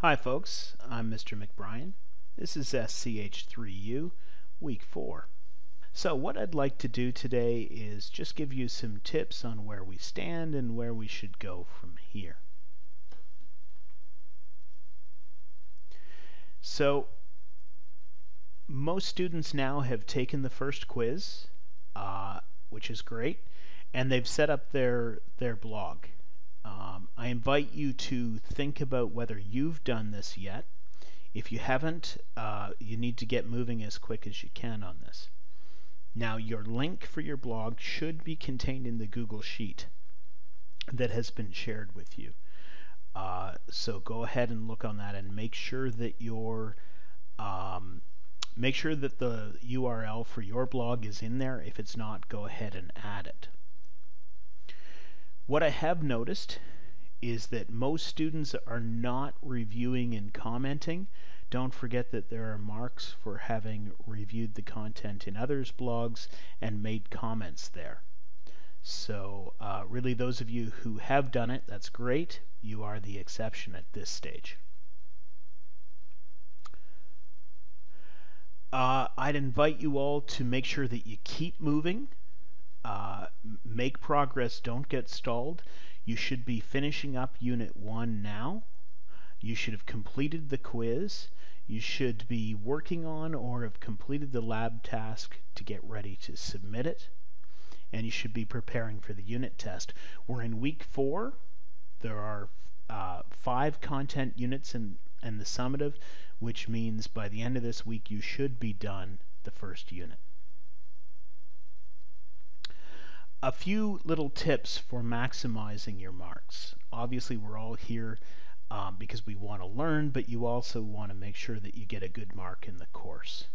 Hi folks, I'm Mr. McBrien. This is SCH3U, week 4. So what I'd like to do today is just give you some tips on where we stand and where we should go from here. So most students now have taken the first quiz, which is great, and they've set up their blog. I invite you to think about whether you've done this yet. If you haven't, you need to get moving as quick as you can on this. Now, your link for your blog should be contained in the Google Sheet that has been shared with you. So go ahead and look on that and make sure that the URL for your blog is in there. If it's not, go ahead and add it. What I have noticed is that most students are not reviewing and commenting. Don't forget that there are marks for having reviewed the content in others' blogs and made comments there. So really those of you who have done it, that's great. You are the exception at this stage. I'd invite you all to make sure that you keep moving. Make progress, don't get stalled. You should be finishing up Unit 1 now. You should have completed the quiz. You should be working on or have completed the lab task to get ready to submit it. And you should be preparing for the unit test. We're in week 4. There are 5 content units in the summative, which means by the end of this week you should be done the first unit. A few little tips for maximizing your marks. Obviously we're all here because we want to learn, but you also want to make sure that you get a good mark in the course.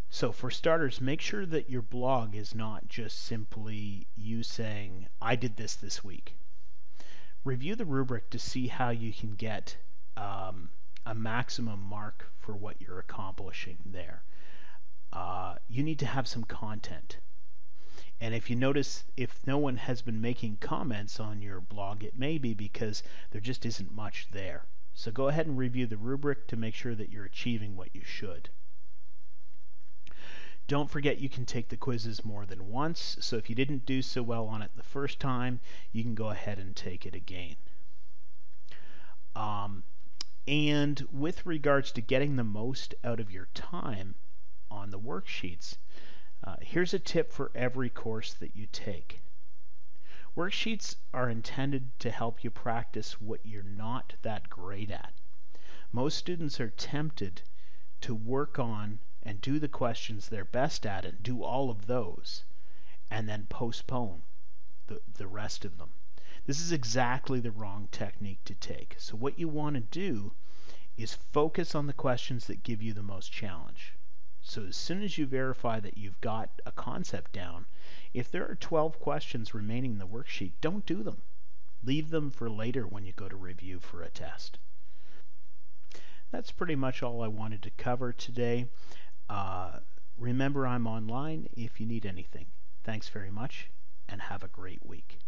So for starters, make sure that your blog is not just simply you saying, I did this week. Review the rubric to see how you can get a maximum mark for what you're accomplishing there. You need to have some content. And if you notice, if no one has been making comments on your blog, it may be because there just isn't much there. So go ahead and review the rubric to make sure that you're achieving what you should. Don't forget you can take the quizzes more than once, so if you didn't do so well on it the first time, you can go ahead and take it again. And with regards to getting the most out of your time on the worksheets, here's a tip for every course that you take. Worksheets are intended to help you practice what you're not that great at. Most students are tempted to work on and do the questions they're best at and do all of those and then postpone the rest of them. This is exactly the wrong technique to take. So what you want to do is focus on the questions that give you the most challenge. So as soon as you verify that you've got a concept down, if there are 12 questions remaining in the worksheet, don't do them. Leave them for later when you go to review for a test. That's pretty much all I wanted to cover today. Remember, I'm online if you need anything. Thanks very much, and have a great week.